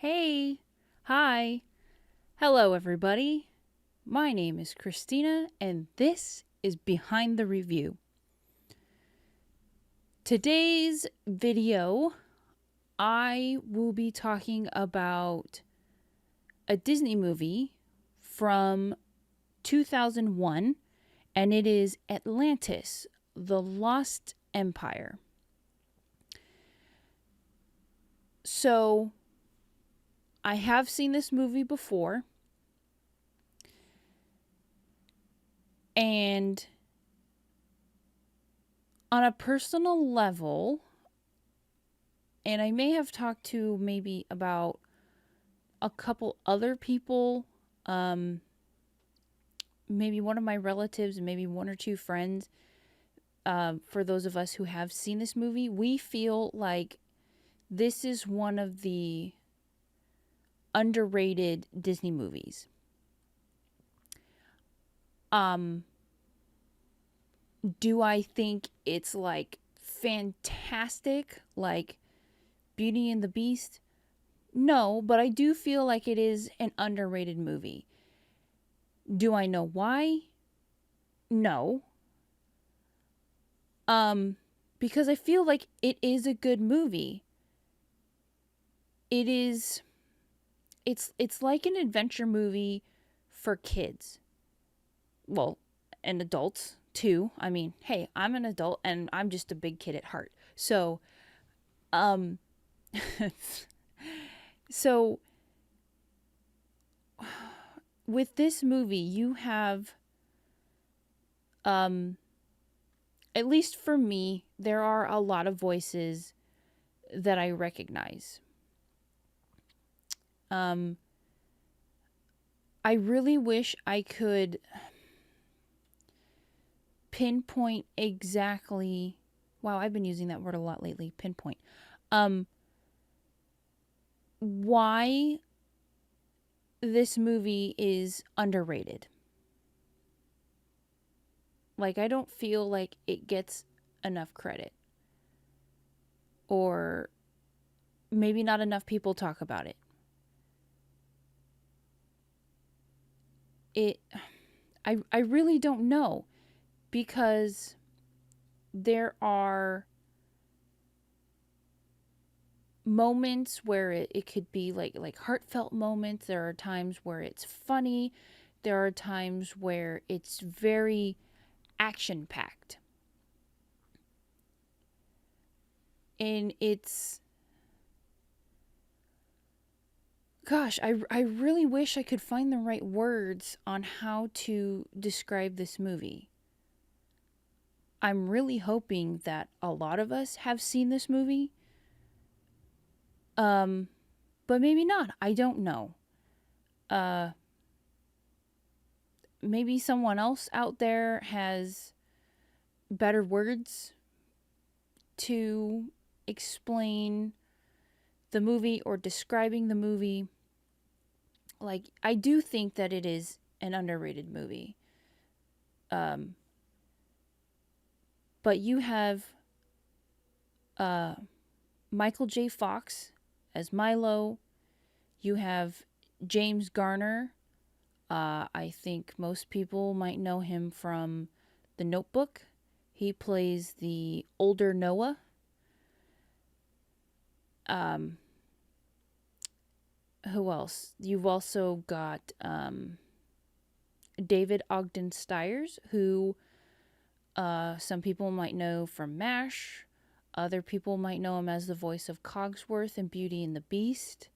Hey, hi, hello everybody. My name is Christina and this is Behind the Review. Today's video, I will be talking about a Disney movie from 2001, and it is Atlantis, the Lost Empire. So, I have seen this movie before, and on a personal level, and I may have talked to maybe about a couple other people, maybe one of my relatives and maybe one or two friends. For those of us who have seen this movie, we feel like this is one of the underrated Disney movies. Do I think it's like fantastic, like Beauty and the Beast? No, but I do feel like it is an underrated movie. Do I know why? No. Because I feel like it is a good movie. It's like an adventure movie for kids. Well, and adults too. I mean, hey, I'm an adult and I'm just a big kid at heart. So, um so with this movie, you have at least for me, there are a lot of voices that I recognize. I really wish I could pinpoint exactly. Wow, I've been using that word a lot lately. Pinpoint. Why this movie is underrated. Like, I don't feel like it gets enough credit. Or maybe not enough people talk about it. I really don't know, because there are moments where it could be like heartfelt moments. There are times where it's funny. There are times where it's very action packed. And it's, gosh, I really wish I could find the right words on how to describe this movie. I'm really hoping that a lot of us have seen this movie. But maybe not. I don't know. Maybe someone else out there has better words to explain the movie or describing the movie. Like, I do think that it is an underrated movie. But you have Michael J. Fox as Milo. You have James Garner. I think most people might know him from The Notebook. He plays the older Noah. Who else? You've also got David Ogden Stiers, who some people might know from MASH. Other people might know him as the voice of Cogsworth in Beauty and the Beast.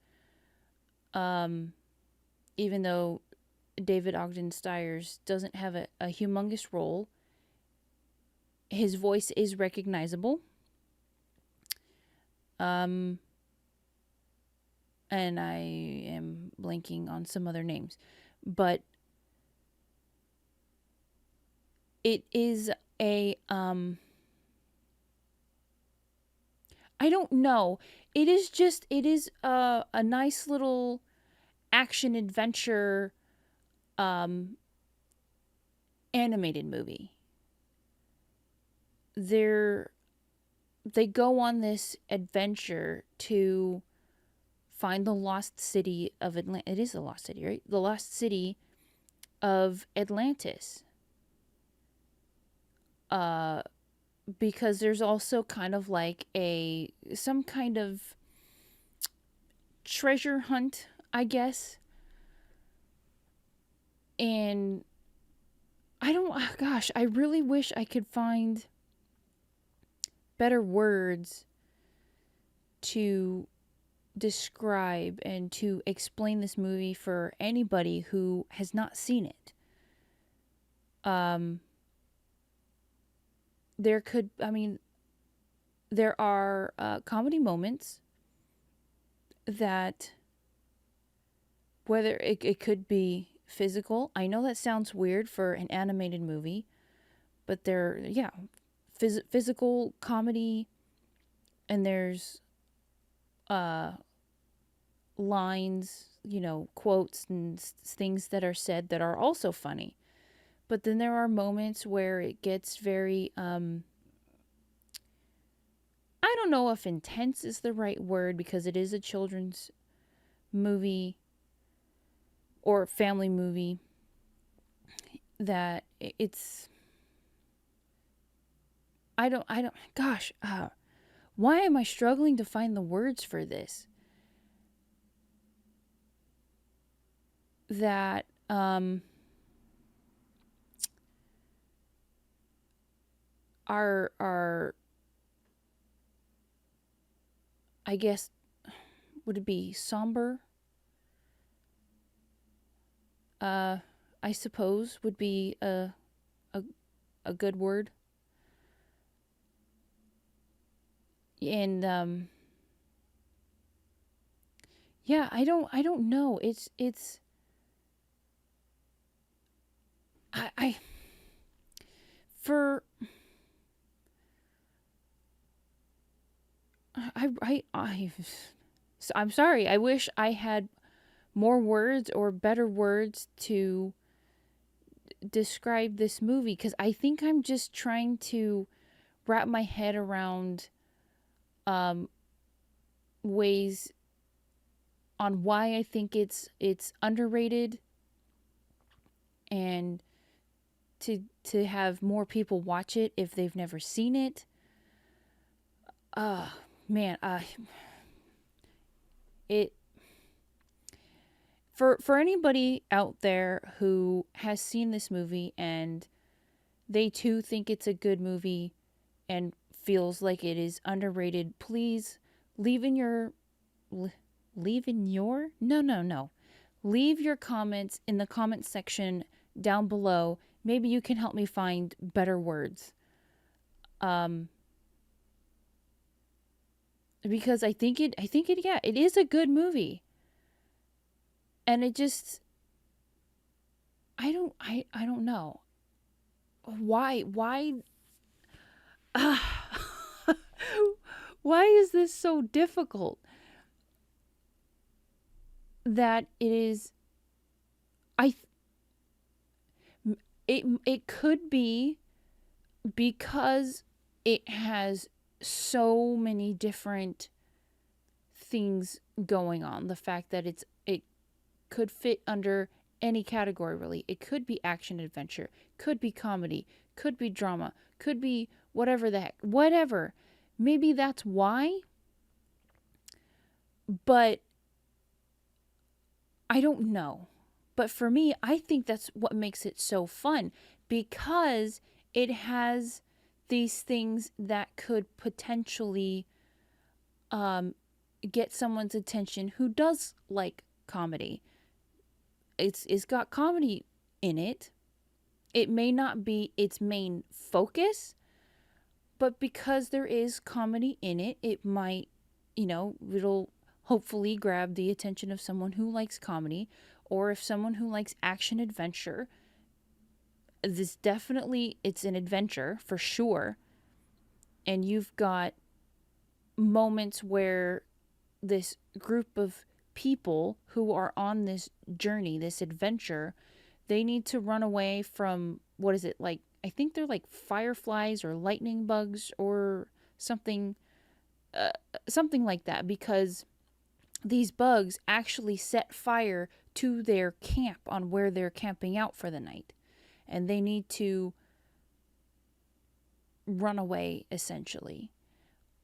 Even though David Ogden Stiers doesn't have a humongous role, his voice is recognizable. And I am blanking on some other names. But it is a I don't know. It is a nice little action adventure animated movie. They go on this adventure to find the lost city of Atlantis. It is the lost city, right? The lost city of Atlantis. Because there's also kind of like some kind of treasure hunt, I guess. And I really wish I could find better words to describe and to explain this movie for anybody who has not seen it. There are comedy moments that, whether it could be physical. I know that sounds weird for an animated movie, but physical comedy, and there's lines, quotes and things that are said that are also funny. But then there are moments where it gets very I don't know if intense is the right word, because it is a children's movie or family movie, that it's I don't gosh, why am I struggling to find the words for this? That are I guess, would it be somber? I suppose would be a good word. And yeah, I don't know. It's I for I I'm sorry. I wish I had more words or better words to describe this movie, because I think I'm just trying to wrap my head around ways on why I think it's underrated, and to have more people watch it if they've never seen it. Man, it for anybody out there who has seen this movie and they too think it's a good movie and feels like it is underrated, please leave in your leave in your no leave your comments in the comment section down below. Maybe you can help me find better words. Because I think it yeah, it is a good movie. And it just I don't know. Why why is this so difficult? That it is it could be because it has so many different things going on. The fact that it could fit under any category, really. It could be action adventure, could be comedy, could be drama, could be whatever. Maybe that's why. But I don't know. But for me, I think that's what makes it so fun, because it has these things that could potentially get someone's attention who does like comedy. It's got comedy in it. It may not be its main focus, but because there is comedy in it, it might, it'll hopefully grab the attention of someone who likes comedy, or if someone who likes action adventure. It's an adventure for sure. And you've got moments where this group of people who are on this journey, this adventure, they need to run away from, what is it, like, I think they're like fireflies or lightning bugs or something like that, because these bugs actually set fire to their camp on where they're camping out for the night. And they need to run away, essentially.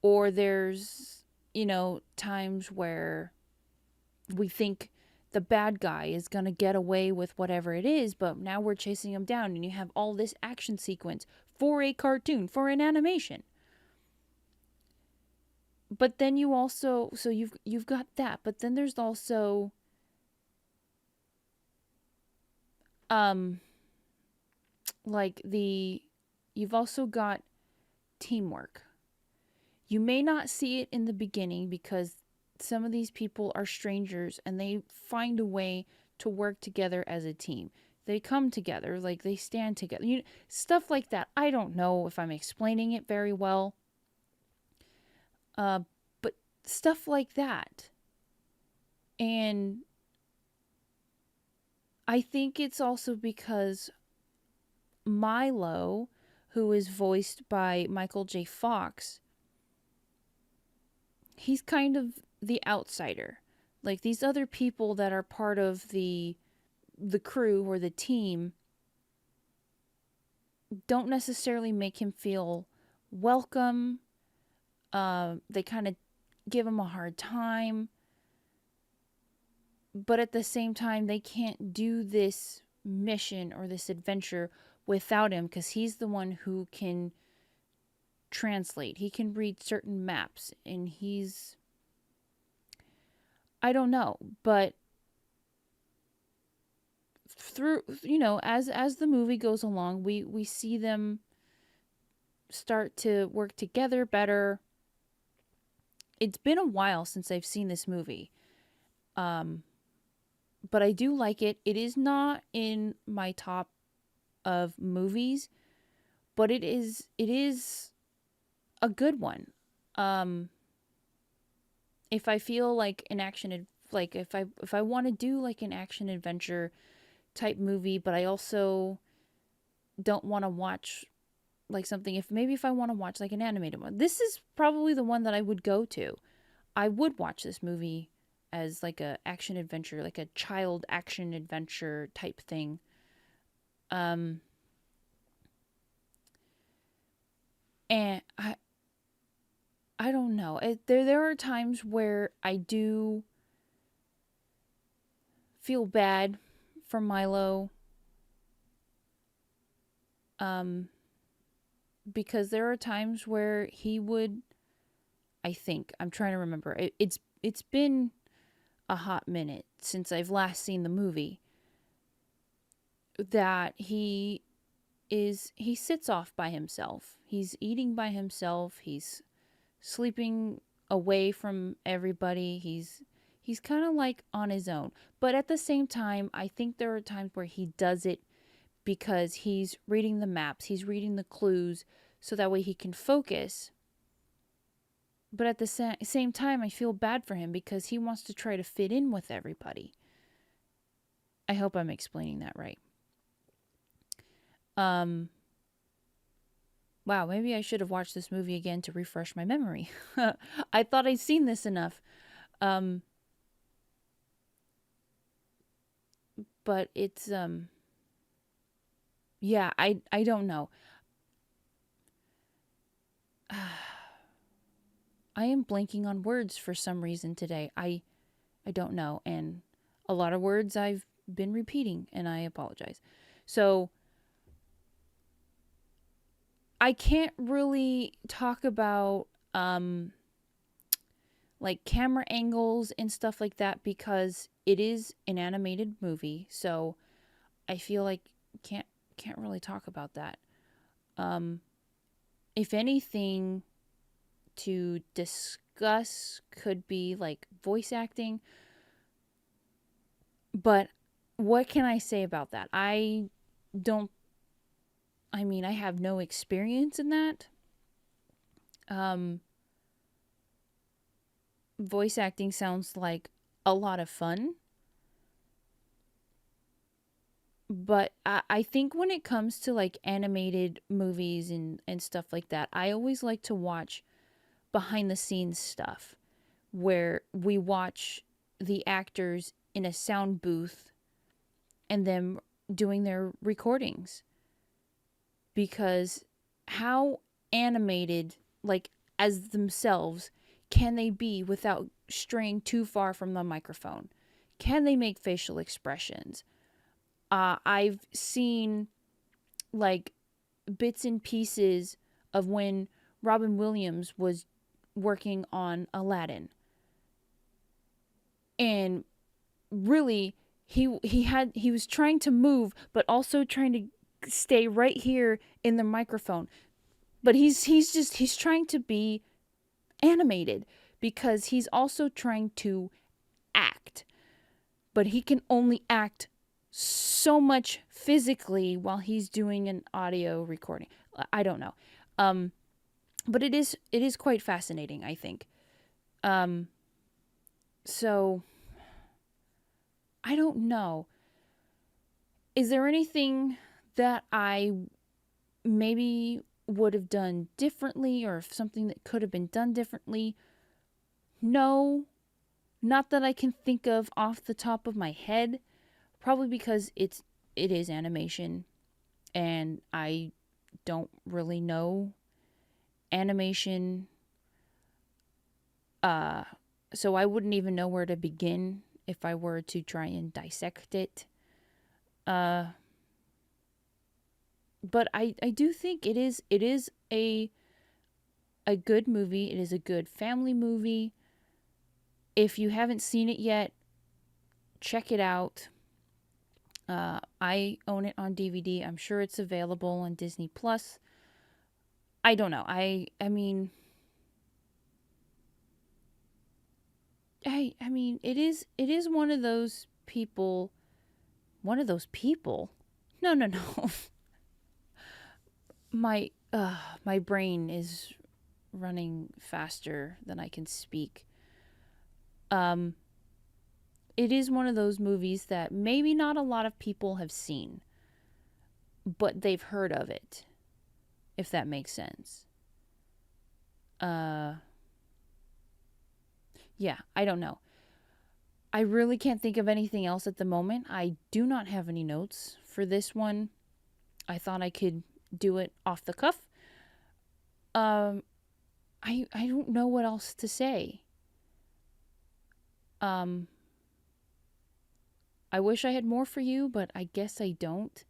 Or there's, times where we think the bad guy is going to get away with whatever it is, but now we're chasing him down, and you have all this action sequence for a cartoon, for an animation. But then you also, so you've got that, but then there's also like you've also got teamwork. You may not see it in the beginning because some of these people are strangers and they find a way to work together as a team. They come together, like they stand together. Stuff like that. I don't know if I'm explaining it very well. But stuff like that. And I think it's also because Milo, who is voiced by Michael J. Fox, he's kind of the outsider. Like these other people that are part of the crew or the team don't necessarily make him feel welcome. They kind of give him a hard time. But at the same time, they can't do this mission or this adventure without him because he's the one who can translate. He can read certain maps, and I don't know, but through, as the movie goes along, we see them start to work together better. It's been a while since I've seen this movie. But I do like it. It is not in my top of movies, but it is a good one. If I feel like an action, like if I want to do like an action adventure type movie, but I also don't want to watch like something, if I want to watch like an animated one, this is probably the one that I would go to. I would watch this movie as like a action adventure, like a child action adventure type thing. And I don't know. There are times where I do feel bad for Milo. Because there are times where he would, I think, I'm trying to remember. It's been a hot minute since I've last seen the movie, that he sits off by himself. He's eating by himself. He's sleeping away from everybody. He's kind of like on his own. But at the same time, I think there are times where he does it because he's reading the maps, he's reading the clues, so that way he can focus. But at the same time, I feel bad for him because he wants to try to fit in with everybody. I hope I'm explaining that right. Wow, maybe I should have watched this movie again to refresh my memory. I thought I'd seen this enough. But it's yeah, I don't know. I am blanking on words for some reason today. I don't know, and a lot of words I've been repeating, and I apologize. So I can't really talk about like camera angles and stuff like that because it is an animated movie. So I feel like can't really talk about that. If anything to discuss could be like voice acting. But what can I say about that? I have no experience in that. Voice acting sounds like a lot of fun. But I think when it comes to like animated movies and stuff like that, I always like to watch behind the scenes stuff where we watch the actors in a sound booth and them doing their recordings. Because how animated, like, as themselves, can they be without straying too far from the microphone? Can they make facial expressions? I've seen, like, bits and pieces of when Robin Williams was working on Aladdin. And really, he was trying to move, but also trying to stay right here in the microphone. But he's trying to be animated because he's also trying to act. But he can only act so much physically while he's doing an audio recording. I don't know. But it is quite fascinating, I think. So I don't know. Is there anything that I maybe would have done differently, or if something that could have been done differently? No, not that I can think of off the top of my head. Probably because it is animation, and I don't really know animation. So I wouldn't even know where to begin if I were to try and dissect it. But I do think it is a good movie. It is a good family movie. If you haven't seen it yet, check it out. I own it on DVD. I'm sure it's available on Disney Plus. I don't know. I mean, it is one of those people. One of those people? No. My brain is running faster than I can speak. It is one of those movies that maybe not a lot of people have seen, but they've heard of it, if that makes sense. Yeah, I don't know. I really can't think of anything else at the moment. I do not have any notes for this one. I thought I could do it off the cuff. I don't know what else to say. I wish I had more for you, but I guess I don't.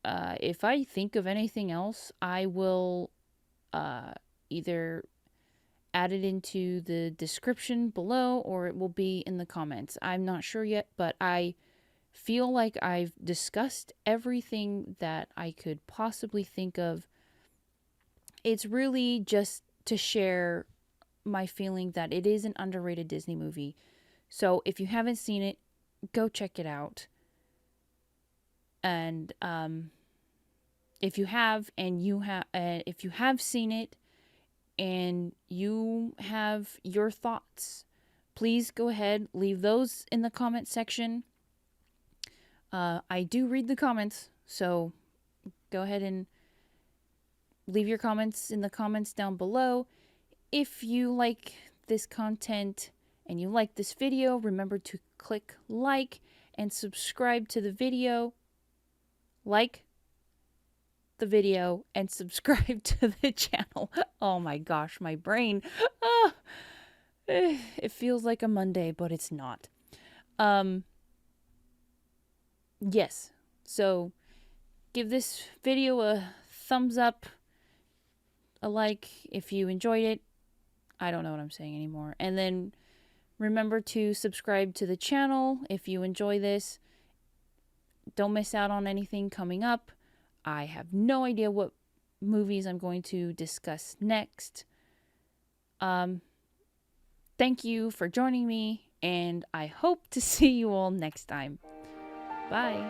If I think of anything else, I will either add it into the description below, or it will be in the comments. I'm not sure yet, but I feel like I've discussed everything that I could possibly think of. It's really just to share my feeling that it is an underrated Disney movie. So if you haven't seen it, go check it out. And if you have if you have seen it and you have your thoughts, please go ahead, leave those in the comment section. I do read the comments, so go ahead and leave your comments in the comments down below. If you like this content and you like this video, remember to click like and subscribe to the video. Like the video and subscribe to the channel. Oh my gosh, my brain. It feels like a Monday, but it's not. Yes. So give this video a thumbs up, a like if you enjoyed it. I don't know what I'm saying anymore. And then remember to subscribe to the channel if you enjoy this. Don't miss out on anything coming up. I have no idea what movies I'm going to discuss next. Thank you for joining me, and I hope to see you all next time. Bye.